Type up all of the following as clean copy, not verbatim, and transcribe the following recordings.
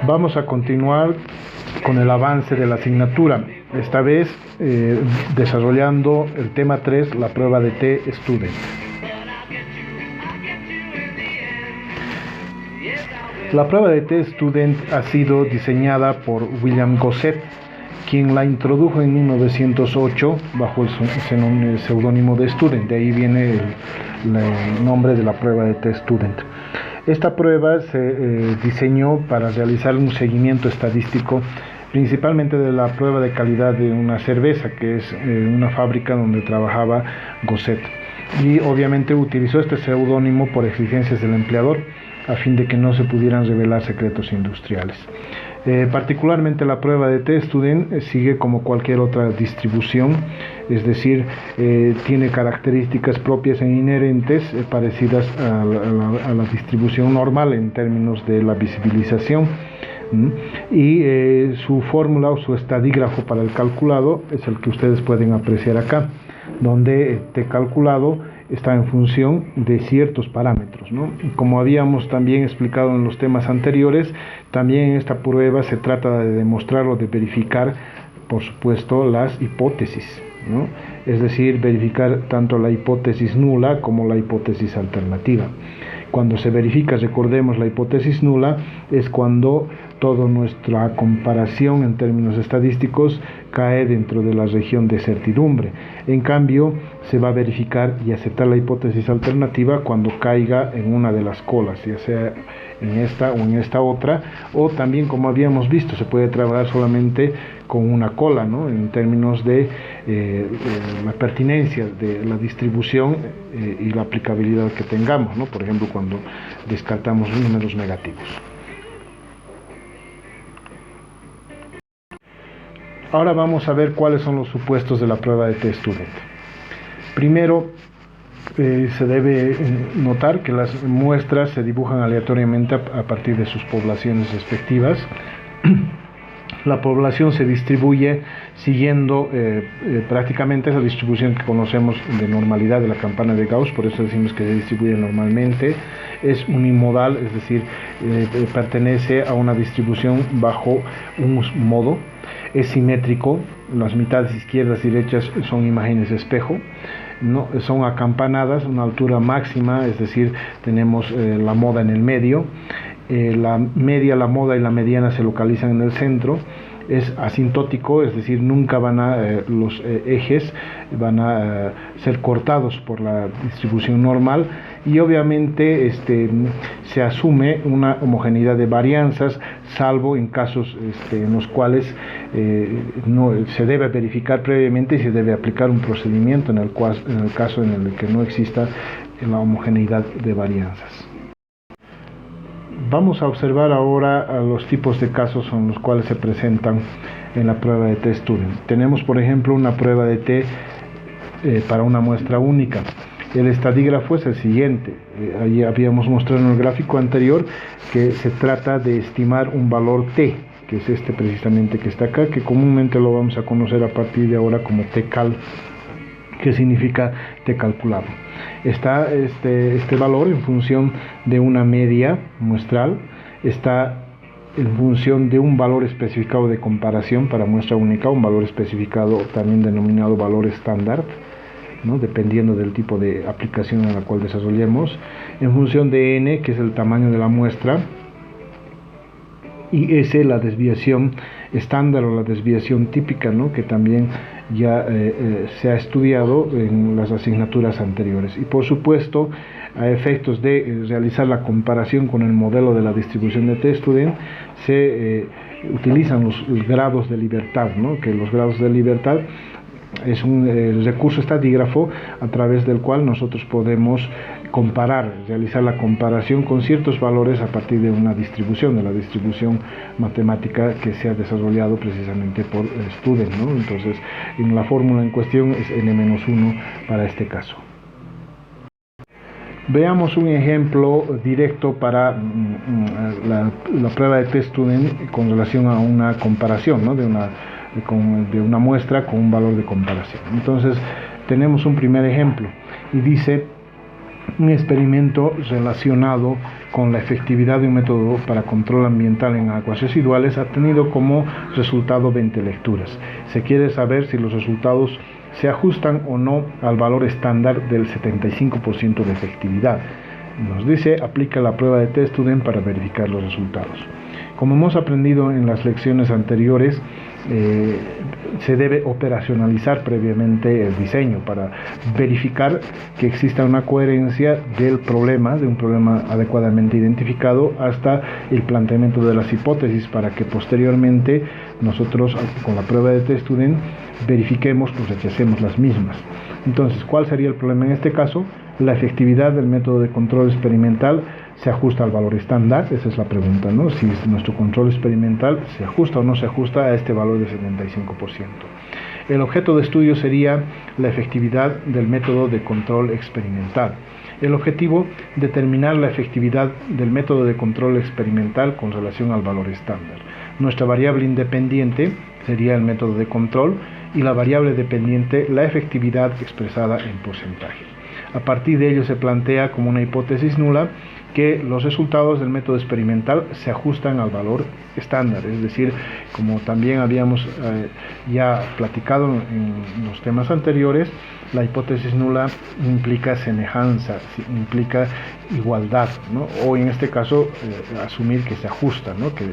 Vamos a continuar con el avance de la asignatura, esta vez desarrollando el tema 3, la prueba de T-Student. La prueba de T-Student ha sido diseñada por William Gosset, quien la introdujo en 1908 bajo el seudónimo de Student. De ahí viene el nombre de la prueba de T-Student. Esta prueba se diseñó para realizar un seguimiento estadístico principalmente de la prueba de calidad de una cerveza, que es una fábrica donde trabajaba Gosset. Y obviamente utilizó este seudónimo por exigencias del empleador, a fin de que no se pudieran revelar secretos industriales. Particularmente la prueba de T-Student sigue como cualquier otra distribución, es decir, tiene características propias e inherentes parecidas a la distribución normal en términos de la visibilización. Y su fórmula o su estadígrafo para el calculado es el que ustedes pueden apreciar acá, donde T calculado está en función de ciertos parámetros, ¿no? Como habíamos también explicado en los temas anteriores, también en esta prueba se trata de demostrar o de verificar, por supuesto, las hipótesis, ¿no? Es decir, verificar tanto la hipótesis nula como la hipótesis alternativa. Cuando se verifica, recordemos, la hipótesis nula es cuando toda nuestra comparación en términos estadísticos cae dentro de la región de certidumbre. En cambio, se va a verificar y aceptar la hipótesis alternativa cuando caiga en una de las colas, ya sea en esta o en esta otra, o también, como habíamos visto, se puede trabajar solamente con una cola, ¿no? En términos de la pertinencia de la distribución y la aplicabilidad que tengamos, ¿no? Por ejemplo, cuando descartamos números negativos. Ahora vamos a ver cuáles son los supuestos de la prueba de T-Student. Primero, se debe notar que las muestras se dibujan aleatoriamente a partir de sus poblaciones respectivas. La población se distribuye siguiendo prácticamente esa distribución que conocemos de normalidad de la campana de Gauss, por eso decimos que se distribuye normalmente. Es unimodal, es decir, pertenece a una distribución bajo un modo. Es simétrico, las mitades izquierdas y derechas son imágenes de espejo, ¿no? Son acampanadas, una altura máxima, es decir, tenemos la moda en el medio, la media, la moda y la mediana se localizan en el centro. Es asintótico, es decir, nunca los ejes van a ser cortados por la distribución normal, y obviamente se asume una homogeneidad de varianzas, salvo en casos en los cuales no se debe verificar previamente y se debe aplicar un procedimiento en el caso en el que no exista la homogeneidad de varianzas. Vamos a observar ahora a los tipos de casos en los cuales se presentan en la prueba de T-Student. Tenemos, por ejemplo, una prueba de T para una muestra única. El estadígrafo es el siguiente. Ahí habíamos mostrado en el gráfico anterior que se trata de estimar un valor T, que es este precisamente que está acá, que comúnmente lo vamos a conocer a partir de ahora como T-cal, que significa T calculado. Está este valor en función de una media muestral, está en función de un valor especificado de comparación para muestra única, un valor especificado también denominado valor estándar, ¿no? Dependiendo del tipo de aplicación en la cual desarrollemos, en función de n, que es el tamaño de la muestra, y S, la desviación estándar o la desviación típica, ¿no? Que también ya se ha estudiado en las asignaturas anteriores. Y por supuesto, a efectos de realizar la comparación con el modelo de la distribución de T-Student, se utilizan los grados de libertad, ¿no? Que los grados de libertad es un recurso estadígrafo a través del cual nosotros podemos realizar la comparación con ciertos valores a partir de una distribución, de la distribución matemática que se ha desarrollado precisamente por Student, ¿no? Entonces, en la fórmula en cuestión es n-1 para este caso. Veamos un ejemplo directo para la prueba de T-Student con relación a una comparación, ¿no? de una muestra con un valor de comparación. Entonces, tenemos un primer ejemplo y dice un experimento relacionado con la efectividad de un método para control ambiental en aguas residuales ha tenido como resultado 20 lecturas. Se quiere saber si los resultados se ajustan o no al valor estándar del 75% de efectividad. Nos dice, aplica la prueba de test student para verificar los resultados. Como hemos aprendido en las lecciones anteriores, se debe operacionalizar previamente el diseño para verificar que exista una coherencia del problema, de un problema adecuadamente identificado, hasta el planteamiento de las hipótesis, para que posteriormente nosotros con la prueba de test student verifiquemos o rechacemos las mismas. Entonces, ¿cuál sería el problema en este caso? La efectividad del método de control experimental se ajusta al valor estándar. Esa es la pregunta, ¿no? Si nuestro control experimental se ajusta o no se ajusta a este valor de 75%. El objeto de estudio sería la efectividad del método de control experimental. El objetivo, determinar la efectividad del método de control experimental con relación al valor estándar. Nuestra variable independiente sería el método de control y la variable dependiente la efectividad expresada en porcentaje. A partir de ello se plantea como una hipótesis nula que los resultados del método experimental se ajustan al valor estándar, es decir, como también habíamos ya platicado en los temas anteriores, la hipótesis nula implica semejanza, implica igualdad, ¿no? O en este caso asumir que se ajusta, ¿no? Que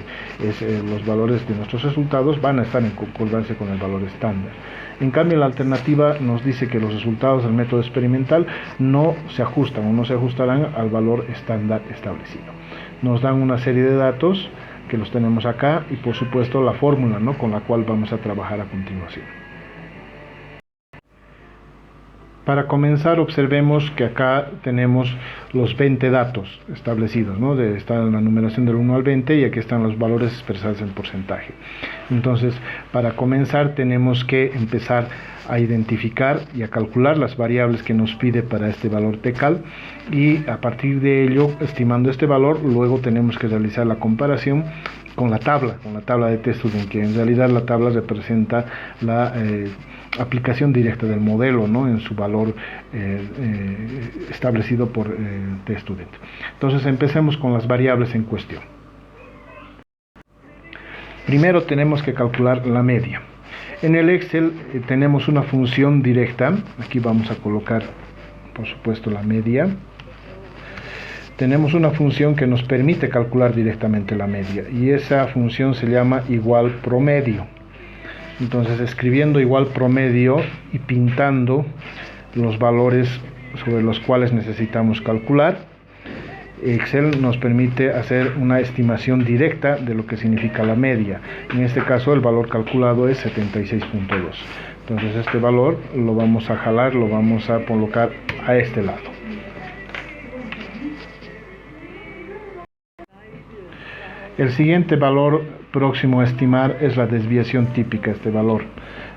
los valores de nuestros resultados van a estar en concordancia con el valor estándar. En cambio, la alternativa nos dice que los resultados del método experimental no se ajustan o no se ajustarán al valor estándar establecido. Nos dan una serie de datos que los tenemos acá y por supuesto la fórmula, ¿no?, con la cual vamos a trabajar a continuación. Para comenzar, observemos que acá tenemos los 20 datos establecidos, ¿no? Está en la numeración del 1 al 20 y aquí están los valores expresados en porcentaje. Entonces, para comenzar tenemos que empezar a identificar y a calcular las variables que nos pide para este valor TCAL, y a partir de ello, estimando este valor, luego tenemos que realizar la comparación con la tabla de test student, que en realidad la tabla representa la aplicación directa del modelo, ¿no?, en su valor establecido por test student. Entonces empecemos con las variables en cuestión. Primero tenemos que calcular la media. En el Excel tenemos una función directa. Aquí vamos a colocar, por supuesto, la media. Tenemos una función que nos permite calcular directamente la media, y esa función se llama igual promedio. Entonces, escribiendo igual promedio y pintando los valores sobre los cuales necesitamos calcular, Excel nos permite hacer una estimación directa de lo que significa la media. En este caso, el valor calculado es 76.2. Entonces, este valor lo vamos a jalar, lo vamos a colocar a este lado. El siguiente valor próximo a estimar es la desviación típica, este valor.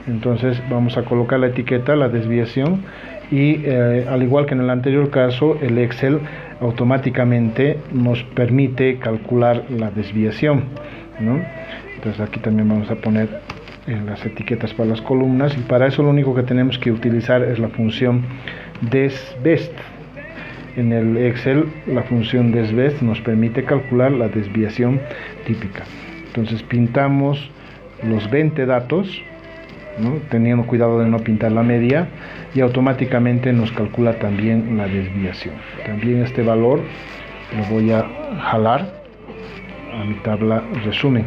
Entonces vamos a colocar la etiqueta, la desviación, y al igual que en el anterior caso, el Excel automáticamente nos permite calcular la desviación, ¿no? Entonces aquí también vamos a poner las etiquetas para las columnas, y para eso lo único que tenemos que utilizar es la función desbest. En el Excel, la función desbest nos permite calcular la desviación típica. Entonces pintamos los 20 datos, ¿no?, teniendo cuidado de no pintar la media, y automáticamente nos calcula también la desviación. También este valor lo voy a jalar a mi tabla resumen.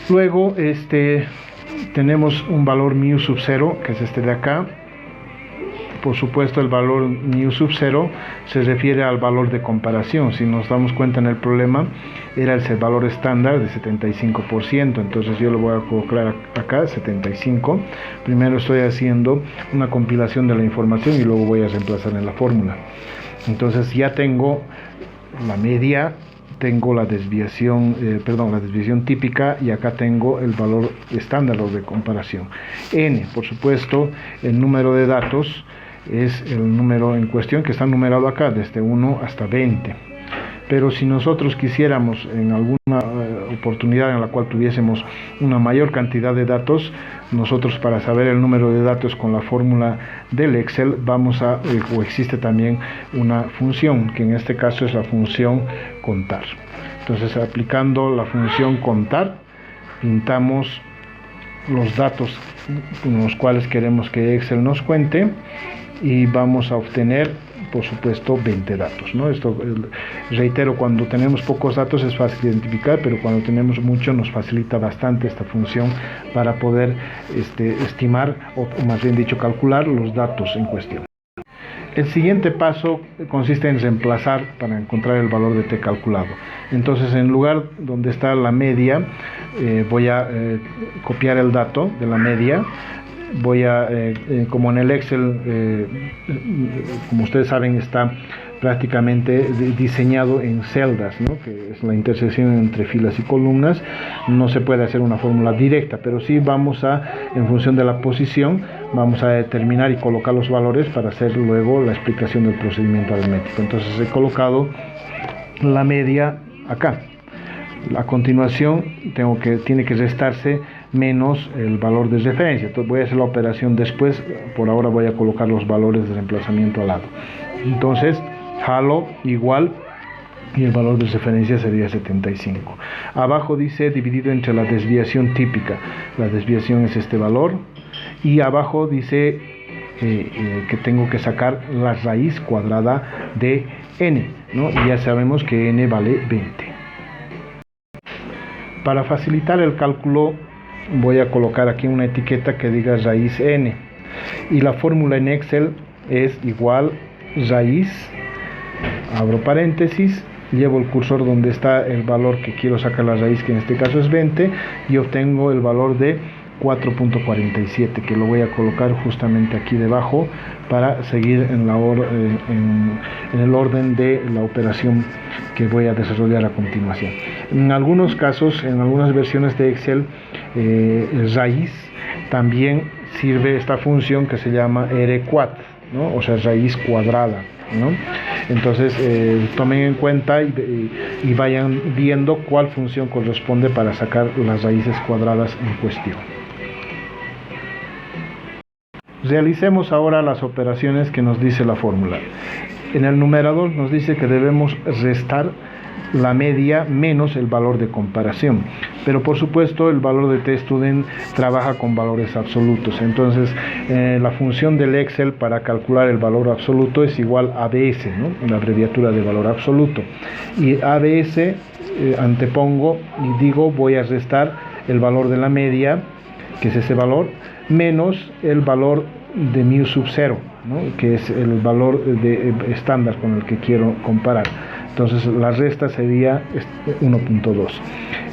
Luego tenemos un valor mu sub 0, que es este de acá. Por supuesto, el valor mu sub 0 se refiere al valor de comparación. Si nos damos cuenta, en el problema era el valor estándar de 75%. Entonces yo lo voy a colocar acá, 75. Primero estoy haciendo una compilación de la información y luego voy a reemplazar en la fórmula. Entonces ya tengo la media, tengo la desviación, la desviación típica, y acá tengo el valor estándar o de comparación. N, por supuesto, el número de datos es el número en cuestión, que está numerado acá desde 1 hasta 20. Pero si nosotros quisiéramos en alguna oportunidad en la cual tuviésemos una mayor cantidad de datos, nosotros para saber el número de datos con la fórmula del Excel o existe también una función, que en este caso es la función contar. Entonces, aplicando la función contar, pintamos los datos con los cuales queremos que Excel nos cuente y vamos a obtener, por supuesto, 20 datos, ¿no? Esto, reitero, cuando tenemos pocos datos es fácil identificar, pero cuando tenemos mucho nos facilita bastante esta función para poder estimar, o más bien dicho, calcular los datos en cuestión. El siguiente paso consiste en reemplazar para encontrar el valor de t calculado. Entonces, en lugar donde está la media, voy a copiar el dato de la media. Voy a, como en el Excel, como ustedes saben, está prácticamente diseñado en celdas, ¿no? Que es la intersección entre filas y columnas. No se puede hacer una fórmula directa, pero sí vamos a, en función de la posición, vamos a determinar y colocar los valores para hacer luego la explicación del procedimiento aritmético. Entonces he colocado la media acá. A continuación tiene que restarse menos el valor de referencia. Entonces voy a hacer la operación después. Por ahora voy a colocar los valores de reemplazamiento al lado. Entonces jalo igual y el valor de referencia sería 75. Abajo dice dividido entre la desviación típica. La desviación es este valor. Y abajo dice que tengo que sacar la raíz cuadrada de n, ¿no? Y ya sabemos que n vale 20. Para facilitar el cálculo voy a colocar aquí una etiqueta que diga raíz n, y la fórmula en Excel es igual raíz, abro paréntesis, llevo el cursor donde está el valor que quiero sacar la raíz, que en este caso es 20, y obtengo el valor de 4.47, que lo voy a colocar justamente aquí debajo para seguir en el orden de la operación que voy a desarrollar a continuación. En algunos casos, en algunas versiones de Excel, raíz también sirve esta función que se llama rquad, ¿no? O sea, raíz cuadrada, ¿no? Entonces tomen en cuenta y vayan viendo cuál función corresponde para sacar las raíces cuadradas en cuestión. Realicemos ahora las operaciones que nos dice la fórmula. En el numerador nos dice que debemos restar la media menos el valor de comparación, pero por supuesto el valor de tstudent trabaja con valores absolutos. Entonces la función del Excel para calcular el valor absoluto es igual a ABS, ¿no? La abreviatura de valor absoluto, y ABS antepongo y digo voy a restar el valor de la media, que es ese valor, menos el valor de mu sub 0, ¿no? Que es el valor de estándar con el que quiero comparar. Entonces la resta sería 1.2.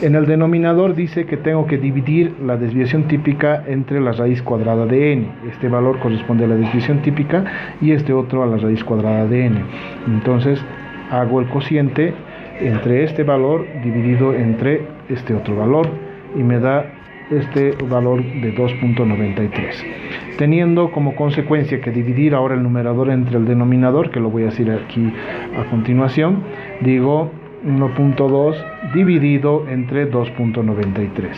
En el denominador dice que tengo que dividir la desviación típica entre la raíz cuadrada de n. Este valor corresponde a la desviación típica y este otro a la raíz cuadrada de n. Entonces hago el cociente entre este valor dividido entre este otro valor y me da este valor de 2.93, teniendo como consecuencia que dividir ahora el numerador entre el denominador, que lo voy a decir aquí a continuación. Digo 1.2 dividido entre 2.93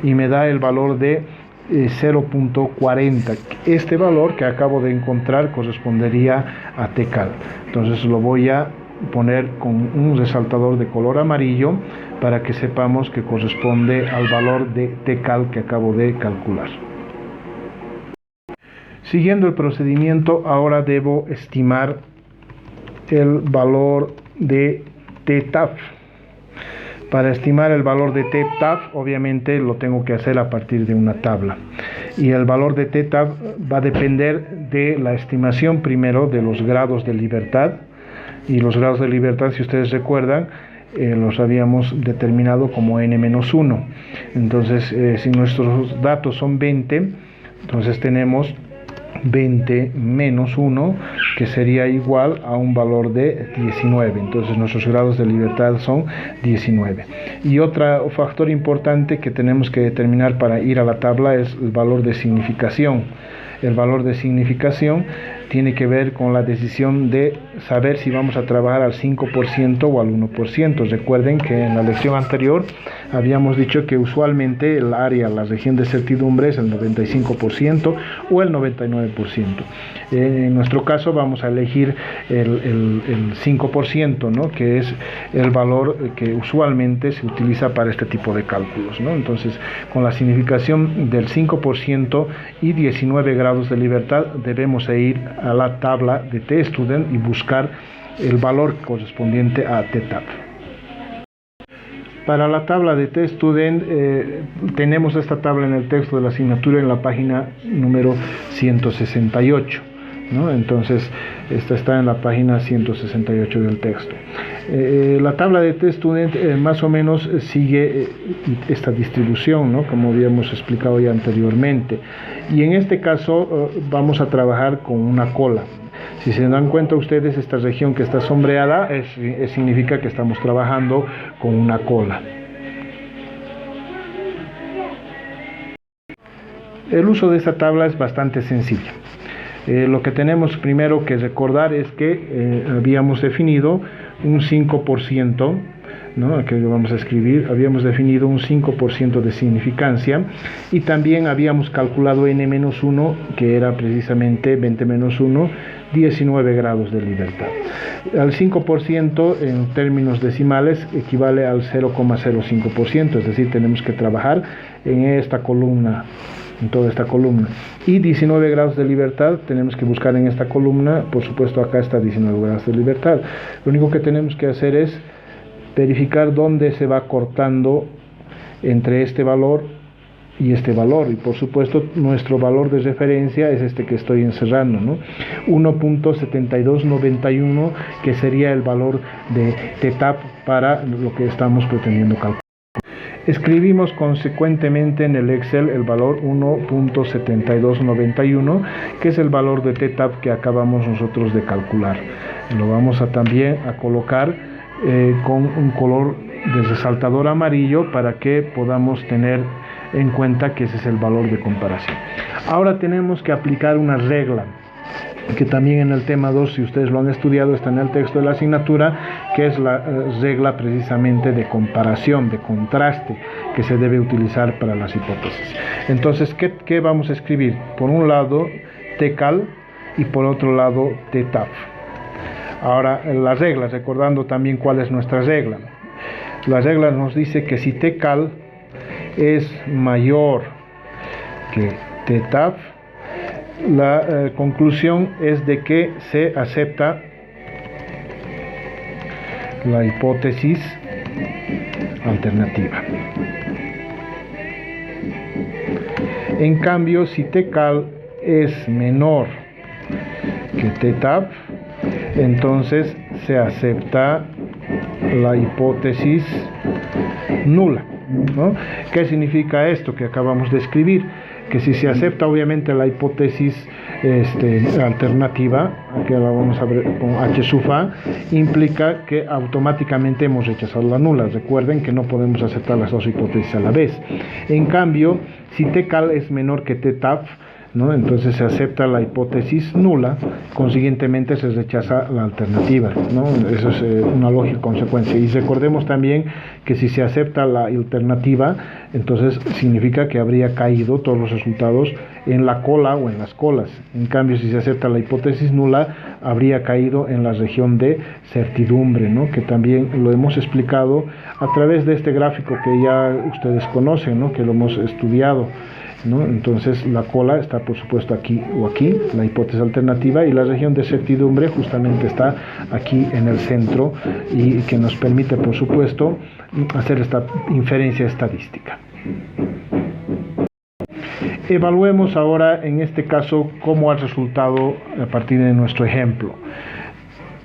y me da el valor de 0.40. Este valor que acabo de encontrar correspondería a tcal. Entonces lo voy a poner con un resaltador de color amarillo para que sepamos que corresponde al valor de tcal que acabo de calcular. Siguiendo el procedimiento, ahora debo estimar el valor de tTaf. Para estimar el valor de tTaf, obviamente lo tengo que hacer a partir de una tabla. Y el valor de tTaf va a depender de la estimación primero de los grados de libertad. Y los grados de libertad, si ustedes recuerdan, los habíamos determinado como n-1. Entonces, si nuestros datos son 20, entonces tenemos 20 menos 1, que sería igual a un valor de 19. Entonces nuestros grados de libertad son 19. Y otro factor importante que tenemos que determinar para ir a la tabla es el valor de significación. El valor de significación tiene que ver con la decisión de saber si vamos a trabajar al 5% o al 1%. Recuerden que en la lección anterior habíamos dicho que usualmente el área, la región de certidumbre es el 95% o el 99%. En nuestro caso vamos a elegir el 5%, ¿no? Que es el valor que usualmente se utiliza para este tipo de cálculos, ¿no? Entonces, con la significación del 5% y 19 grados de libertad, debemos ir a la tabla de T-Student y buscar el valor correspondiente a T-Tab. Para la tabla de T-Student tenemos esta tabla en el texto de la asignatura en la página número 168, ¿no? Entonces esta está en la página 168 del texto. La tabla de T-Student más o menos sigue esta distribución, ¿no? Como habíamos explicado ya anteriormente, y en este caso vamos a trabajar con una cola. Si se dan cuenta ustedes, esta región que está sombreada significa que estamos trabajando con una cola. El uso de esta tabla es bastante sencillo. Lo que tenemos primero que recordar es que habíamos definido un 5%, ¿no? Aquí lo vamos a escribir, habíamos definido un 5% de significancia y también habíamos calculado n-1, que era precisamente 20-1, 19 grados de libertad. Al 5% en términos decimales equivale al 0,05%, es decir, tenemos que trabajar en esta columna, en toda esta columna, y 19 grados de libertad tenemos que buscar en esta columna. Por supuesto, acá está 19 grados de libertad. Lo único que tenemos que hacer es verificar dónde se va cortando entre este valor y este valor, y por supuesto nuestro valor de referencia es este que estoy encerrando, ¿no? 1.7291, que sería el valor de T-Tab para lo que estamos pretendiendo calcular. Escribimos consecuentemente en el Excel el valor 1.7291, que es el valor de T-Tab que acabamos nosotros de calcular. Lo vamos a también a colocar con un color de resaltador amarillo para que podamos tener en cuenta que ese es el valor de comparación. Ahora tenemos que aplicar una regla que también en el tema 2, si ustedes lo han estudiado, está en el texto de la asignatura, que es la regla precisamente de comparación, de contraste, que se debe utilizar para las hipótesis. Entonces, ¿qué vamos a escribir? Por un lado T-Cal y por otro lado T-Tab. Ahora, la regla, recordando también cuál es nuestra regla. La regla nos dice que si T-Cal es mayor que T-Tab, la conclusión es de que se acepta la hipótesis alternativa. En cambio, si T-Cal es menor que T-Tab, entonces se acepta la hipótesis nula, ¿no? ¿Qué significa esto que acabamos de escribir? Que si se acepta obviamente la hipótesis alternativa, aquí la vamos a ver con H sub A, implica que automáticamente hemos rechazado la nula. Recuerden que no podemos aceptar las dos hipótesis a la vez. En cambio, si T-Cal es menor que T-Tab, ¿no? Entonces se acepta la hipótesis nula, consiguientemente se rechaza la alternativa, ¿no? Eso es una lógica consecuencia. Y recordemos también que si se acepta la alternativa, entonces significa que habría caído todos los resultados en la cola o en las colas. En cambio, si se acepta la hipótesis nula, habría caído en la región de certidumbre, ¿no? Que también lo hemos explicado a través de este gráfico que ya ustedes conocen, ¿no? Que lo hemos estudiado, ¿no? Entonces la cola está por supuesto aquí o aquí, la hipótesis alternativa, y la región de certidumbre justamente está aquí en el centro, y que nos permite por supuesto hacer esta inferencia estadística. Evaluemos ahora en este caso cómo ha resultado a partir de nuestro ejemplo.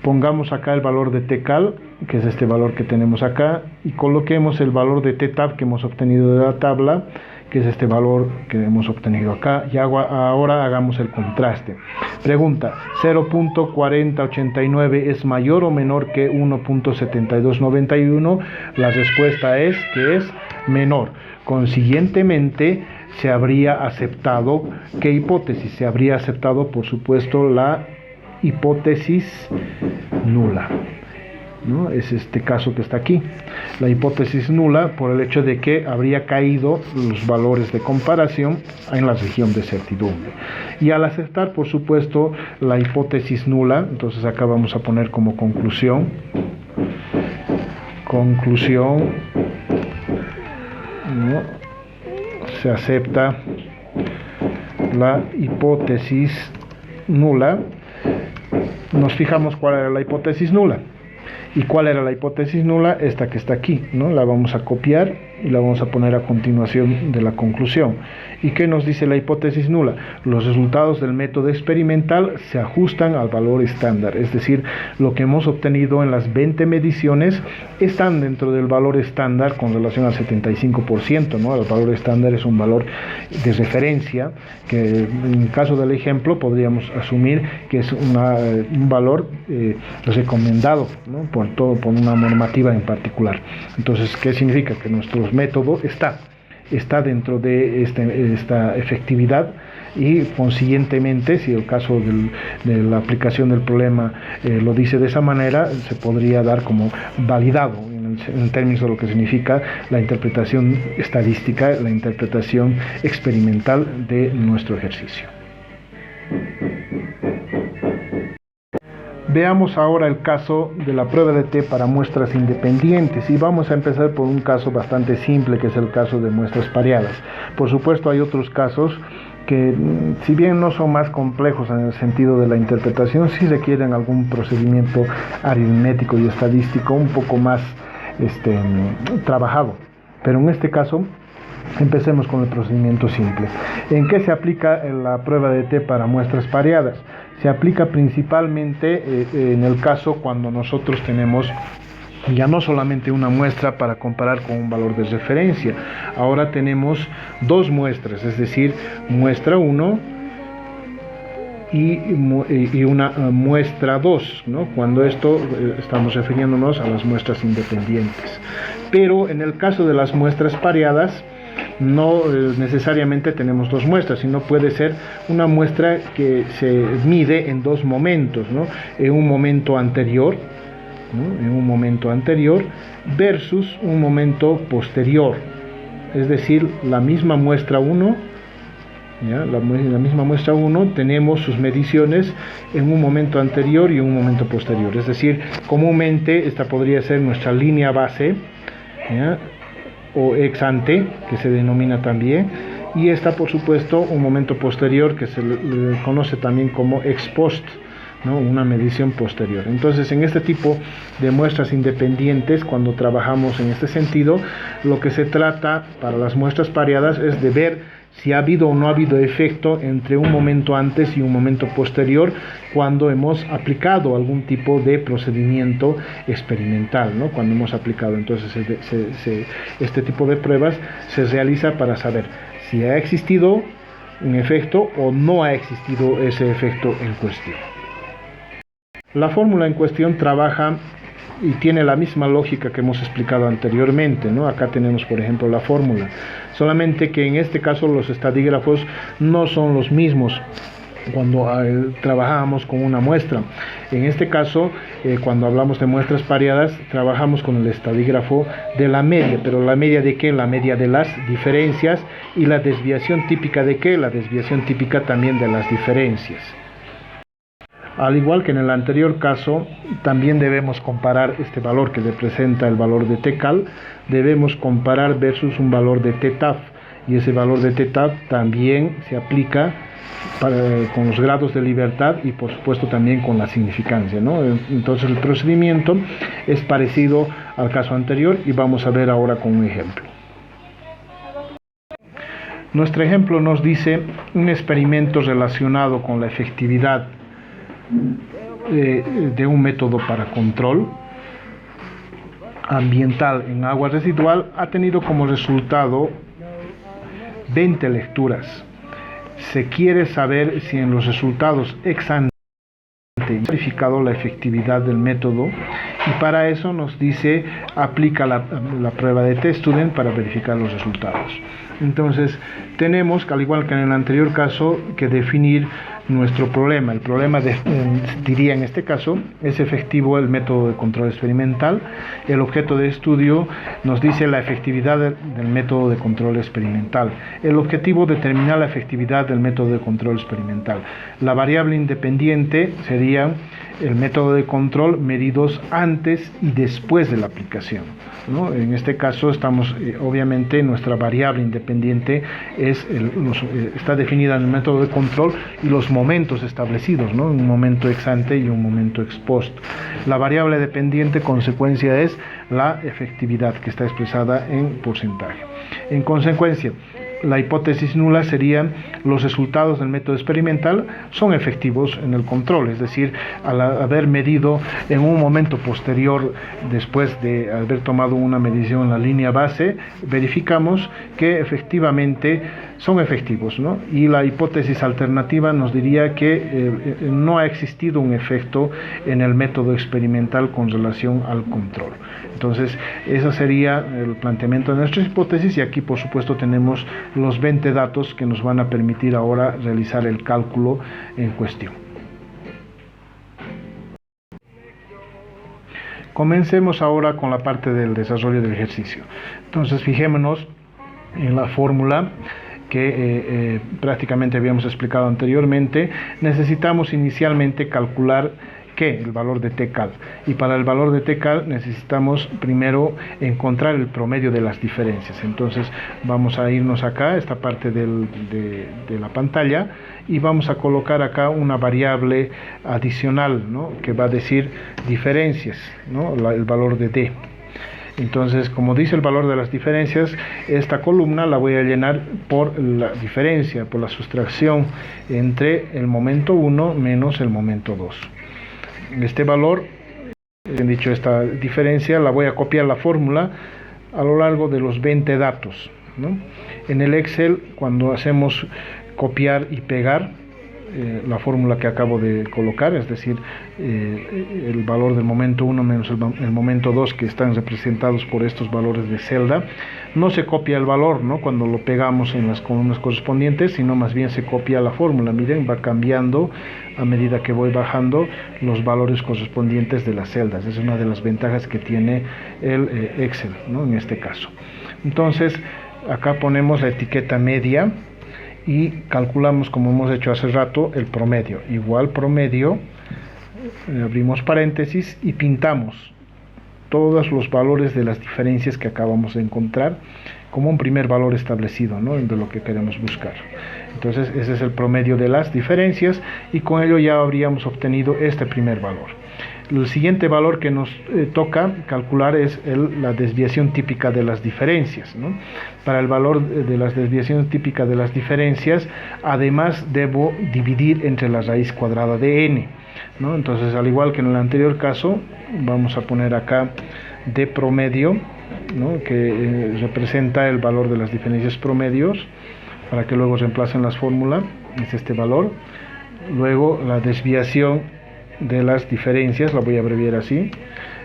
Pongamos acá el valor de T-Cal, que es este valor que tenemos acá, y coloquemos el valor de T-Tab que hemos obtenido de la tabla, que es este valor que hemos obtenido acá, y ahora hagamos el contraste. Pregunta: ¿0.4089 es mayor o menor que 1.7291? La respuesta es que es menor. Consiguientemente, se habría aceptado, ¿qué hipótesis? Se habría aceptado, por supuesto, la hipótesis nula. ¿no? Es este caso que está aquí. La hipótesis nula por el hecho de que habría caído los valores de comparación en la región de certidumbre. Y al aceptar, por supuesto, la hipótesis nula, entonces acá vamos a poner como conclusión, ¿no? Se acepta la hipótesis nula. Nos fijamos cuál era la hipótesis nula. ¿Y cuál era la hipótesis nula? Esta que está aquí, ¿no? La vamos a copiar y la vamos a poner a continuación de la conclusión. ¿Y qué nos dice la hipótesis nula? Los resultados del método experimental se ajustan al valor estándar, es decir, lo que hemos obtenido en las 20 mediciones están dentro del valor estándar con relación al 75%, ¿no? El valor estándar es un valor de referencia que en el caso del ejemplo podríamos asumir que es un valor recomendado, ¿no? por una normativa en particular. Entonces, ¿qué significa? Que nuestro método está dentro de esta efectividad y consiguientemente, si el caso de la aplicación del problema lo dice de esa manera, se podría dar como validado en términos de lo que significa la interpretación estadística, la interpretación experimental de nuestro ejercicio. Veamos ahora el caso de la prueba de T para muestras independientes y vamos a empezar por un caso bastante simple que es el caso de muestras pareadas. Por supuesto hay otros casos que si bien no son más complejos en el sentido de la interpretación, sí requieren algún procedimiento aritmético y estadístico un poco más trabajado. Pero en este caso empecemos con el procedimiento simple. ¿En qué se aplica la prueba de T para muestras pareadas? Se aplica principalmente en el caso cuando nosotros tenemos ya no solamente una muestra para comparar con un valor de referencia, ahora tenemos dos muestras, es decir, muestra 1 y una muestra 2, ¿no? Cuando esto estamos refiriéndonos a las muestras independientes. Pero en el caso de las muestras pareadas, no necesariamente tenemos dos muestras, sino puede ser una muestra que se mide en dos momentos, ¿no? En un momento anterior, ¿no? En un momento anterior versus un momento posterior, es decir, la misma muestra 1, la misma muestra 1 tenemos sus mediciones en un momento anterior y un momento posterior, es decir, comúnmente esta podría ser nuestra línea base, ¿ya? O ex ante, que se denomina también, y esta por supuesto un momento posterior que se le conoce también como ex post, ¿no? Una medición posterior. Entonces en este tipo de muestras independientes, cuando trabajamos en este sentido, lo que se trata para las muestras pareadas es de ver si ha habido o no ha habido efecto entre un momento antes y un momento posterior cuando hemos aplicado algún tipo de procedimiento experimental, ¿no? Cuando hemos aplicado, entonces este tipo de pruebas se realiza para saber si ha existido un efecto o no ha existido ese efecto en cuestión. La fórmula en cuestión trabaja y tiene la misma lógica que hemos explicado anteriormente, ¿no? Acá tenemos, por ejemplo, la fórmula, solamente que en este caso los estadígrafos no son los mismos cuando trabajábamos con una muestra. En este caso, cuando hablamos de muestras pareadas, trabajamos con el estadígrafo de la media, pero la media de ¿qué? La media de las diferencias, y la desviación típica de ¿qué? La desviación típica también de las diferencias. Al igual que en el anterior caso, también debemos comparar este valor que representa el valor de TCAL, debemos comparar versus un valor de TTAF, y ese valor de TTAF también se aplica con los grados de libertad y por supuesto también con la significancia, ¿no? Entonces el procedimiento es parecido al caso anterior y vamos a ver ahora con un ejemplo. Nuestro ejemplo nos dice un experimento relacionado con la efectividad de un método para control ambiental en agua residual ha tenido como resultado 20 lecturas. Se quiere saber si en los resultados ex ante se ha verificado la efectividad del método, y para eso nos dice aplica la prueba de T-Student para verificar los resultados. Entonces tenemos, al igual que en el anterior caso, que definir nuestro problema. El problema, diría en este caso, es efectivo el método de control experimental. El objeto de estudio nos dice la efectividad del método de control experimental. El objetivo, determinar la efectividad del método de control experimental. La variable independiente sería el método de control medidos antes y después de la aplicación, ¿no? En este caso estamos, obviamente, nuestra variable independiente está definida en el método de control y los momentos establecidos, ¿no? Un momento ex ante y un momento ex post. La variable dependiente consecuencia es la efectividad, que está expresada en porcentaje. En consecuencia, la hipótesis nula sería los resultados del método experimental son efectivos en el control, es decir, al haber medido en un momento posterior, después de haber tomado una medición en la línea base, verificamos que efectivamente son efectivos, ¿no? Y la hipótesis alternativa nos diría que no ha existido un efecto en el método experimental con relación al control. Entonces, ese sería el planteamiento de nuestras hipótesis, y aquí por supuesto tenemos los 20 datos que nos van a permitir ahora realizar el cálculo en cuestión. Comencemos ahora con la parte del desarrollo del ejercicio. Entonces, fijémonos en la fórmula que prácticamente habíamos explicado anteriormente. Necesitamos inicialmente calcular el valor de TCAL, y para el valor de TCAL necesitamos primero encontrar el promedio de las diferencias. Entonces vamos a irnos acá a esta parte de la pantalla y vamos a colocar acá una variable adicional, ¿no? Que va a decir diferencias, ¿no? El valor de D. Entonces, como dice el valor de las diferencias, esta columna la voy a llenar por la diferencia, por la sustracción entre el momento 1 menos el momento 2. Este valor, dicho esta diferencia, la voy a copiar la fórmula a lo largo de los 20 datos, ¿no? En el Excel, cuando hacemos copiar y pegar la fórmula que acabo de colocar, es decir, el valor del momento 1 menos el momento 2, que están representados por estos valores de celda, no se copia el valor, ¿no? Cuando lo pegamos en las columnas correspondientes, sino más bien se copia la fórmula. Miren, va cambiando a medida que voy bajando los valores correspondientes de las celdas. Es una de las ventajas que tiene el Excel, ¿no? En este caso. Entonces, acá ponemos la etiqueta media y calculamos, como hemos hecho hace rato, el promedio. Igual promedio, abrimos paréntesis y pintamos todos los valores de las diferencias que acabamos de encontrar como un primer valor establecido, ¿no? De lo que queremos buscar. Entonces ese es el promedio de las diferencias, y con ello ya habríamos obtenido este primer valor. El siguiente valor que nos toca calcular es la desviación típica de las diferencias, ¿no? Para el valor de las desviaciones típicas de las diferencias, además debo dividir entre la raíz cuadrada de n, ¿no? Entonces, al igual que en el anterior caso, vamos a poner acá d promedio, ¿no? Que representa el valor de las diferencias promedios, para que luego reemplacen las fórmulas. Es este valor. Luego la desviación de las diferencias, la voy a abreviar así,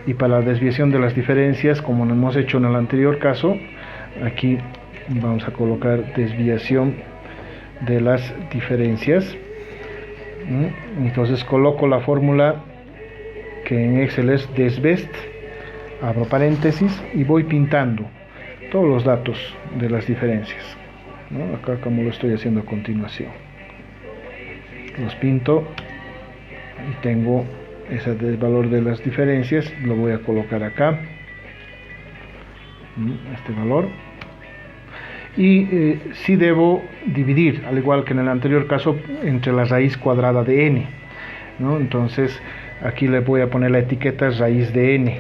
y para la desviación de las diferencias, como lo hemos hecho en el anterior caso, aquí vamos a colocar desviación de las diferencias. Entonces coloco la fórmula que en Excel es desbest, abro paréntesis y voy pintando todos los datos de las diferencias, ¿no? Acá, como lo estoy haciendo a continuación, los pinto y tengo ese valor de las diferencias. Lo voy a colocar acá, este valor, y sí debo dividir, al igual que en el anterior caso, entre la raíz cuadrada de n, ¿no? Entonces aquí le voy a poner la etiqueta raíz de n.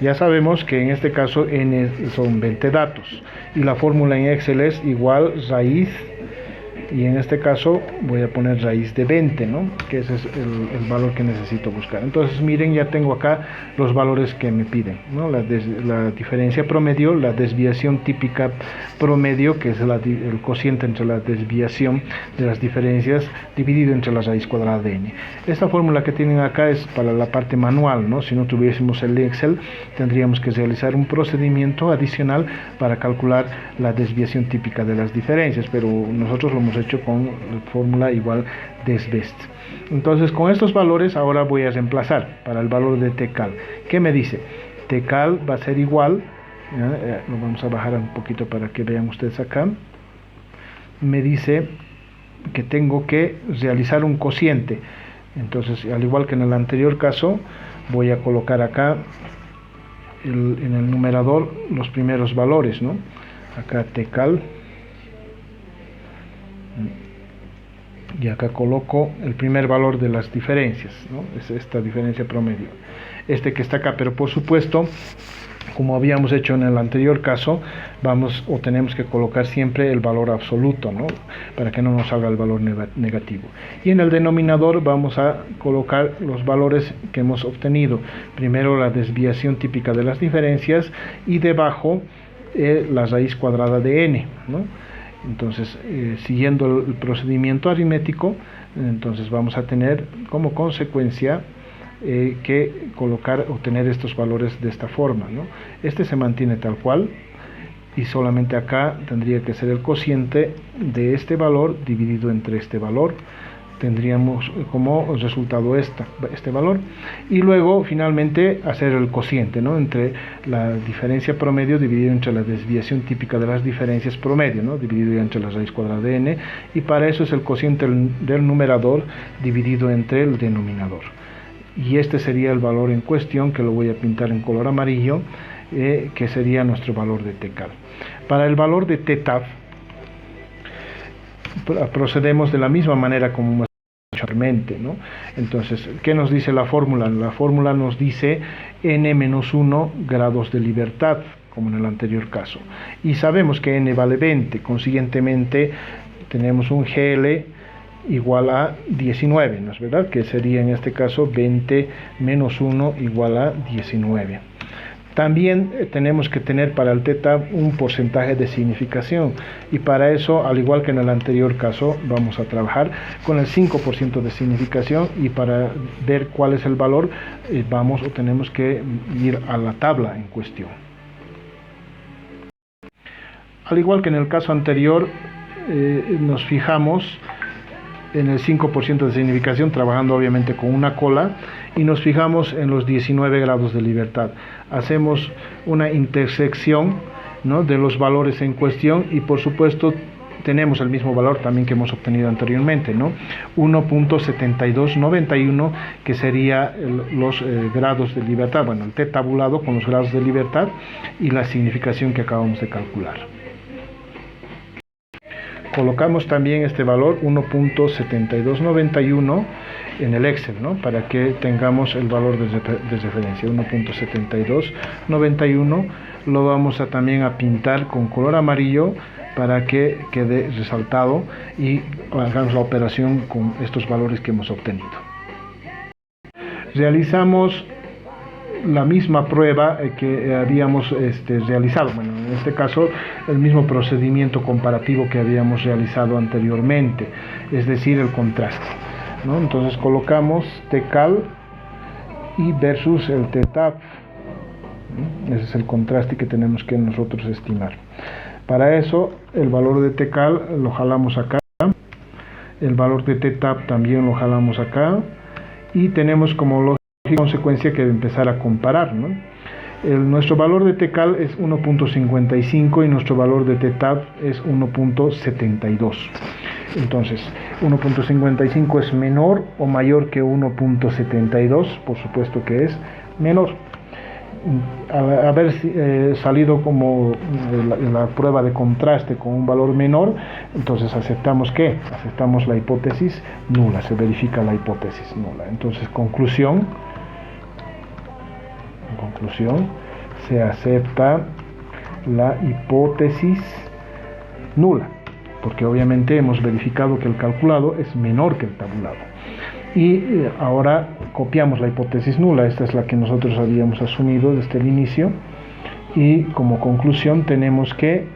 Ya sabemos que en este caso n son 20 datos y la fórmula en Excel es igual raíz, y en este caso voy a poner raíz de 20, ¿no? Que ese es el valor que necesito buscar. Entonces miren, ya tengo acá los valores que me piden, ¿no? La diferencia promedio, la desviación típica promedio, que es el cociente entre la desviación de las diferencias dividido entre la raíz cuadrada de n. Esta fórmula que tienen acá es para la parte manual, ¿no? Si no tuviésemos el Excel, tendríamos que realizar un procedimiento adicional para calcular la desviación típica de las diferencias, pero nosotros lo hemos habíamos hecho con la fórmula igual desbest. Entonces con estos valores ahora voy a reemplazar para el valor de tcal. ¿Qué me dice? Tcal va a ser igual, lo vamos a bajar un poquito para que vean ustedes acá. Me dice que tengo que realizar un cociente. Entonces, al igual que en el anterior caso, voy a colocar acá en el numerador los primeros valores, ¿no? Acá tcal, y acá coloco el primer valor de las diferencias, ¿no? Es esta diferencia promedio, este que está acá, pero por supuesto, como habíamos hecho en el anterior caso, tenemos que colocar siempre el valor absoluto, ¿no? Para que no nos salga el valor negativo. Y en el denominador vamos a colocar los valores que hemos obtenido. Primero la desviación típica de las diferencias y debajo la raíz cuadrada de n, ¿no? Entonces, siguiendo el procedimiento aritmético, entonces vamos a tener como consecuencia que obtener estos valores de esta forma, ¿no? Este se mantiene tal cual y solamente acá tendría que ser el cociente de este valor dividido entre este valor. Tendríamos como resultado este valor, y luego finalmente hacer el cociente, ¿no? Entre la diferencia promedio dividido entre la desviación típica de las diferencias promedio, ¿no? Dividido entre la raíz cuadrada de n, y para eso es el cociente del numerador dividido entre el denominador. Y este sería el valor en cuestión, que lo voy a pintar en color amarillo, que sería nuestro valor de tcal. Para el valor de ttab procedemos de la misma manera como hemos hecho anteriormente, ¿no? Entonces, ¿qué nos dice la fórmula? La fórmula nos dice n-1 grados de libertad, como en el anterior caso, y sabemos que n vale 20, consiguientemente tenemos un GL igual a 19, ¿no es verdad? Que sería en este caso 20 menos 1 igual a 19. También tenemos que tener para el teta un porcentaje de significación, y para eso, al igual que en el anterior caso, vamos a trabajar con el 5% de significación, y para ver cuál es el valor tenemos que ir a la tabla en cuestión. Al igual que en el caso anterior, nos fijamos en el 5% de significación, trabajando obviamente con una cola, y nos fijamos en los 19 grados de libertad. Hacemos una intersección, ¿no?, de los valores en cuestión, y por supuesto tenemos el mismo valor también que hemos obtenido anteriormente, ¿no? 1.7291, que sería los grados de libertad, bueno, el t tabulado con los grados de libertad y la significación que acabamos de calcular. Colocamos también este valor 1.7291 en el Excel, ¿no?, para que tengamos el valor de referencia. 1.7291 lo vamos también a pintar con color amarillo para que quede resaltado y hagamos la operación con estos valores que hemos obtenido. Realizamos la misma prueba que habíamos realizado, bueno, en este caso el mismo procedimiento comparativo que habíamos realizado anteriormente, es decir, el contraste, ¿no? Entonces colocamos tcal y versus el ttab, ¿no? Ese es el contraste que tenemos que nosotros estimar. Para eso el valor de tcal lo jalamos acá, el valor de ttab también lo jalamos acá, y tenemos como consecuencia que empezar a comparar, ¿no? Nuestro valor de tcal es 1.55 y nuestro valor de ttab es 1.72. Entonces, 1.55 es menor o mayor que 1.72, por supuesto que es menor. Al haber salido como la prueba de contraste con un valor menor, entonces aceptamos la hipótesis nula, se verifica la hipótesis nula. Entonces, conclusión, se acepta la hipótesis nula, porque obviamente hemos verificado que el calculado es menor que el tabulado. Y ahora copiamos la hipótesis nula, esta es la que nosotros habíamos asumido desde el inicio, y como conclusión tenemos que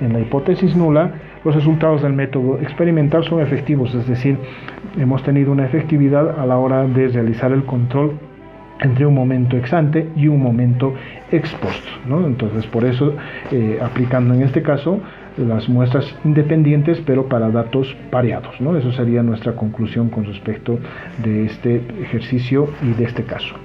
en la hipótesis nula los resultados del método experimental son efectivos, es decir, hemos tenido una efectividad a la hora de realizar el control entre un momento ex ante y un momento ex post, ¿no? Entonces, por eso, aplicando en este caso las muestras independientes, pero para datos pareados, ¿no? Eso sería nuestra conclusión con respecto de este ejercicio y de este caso.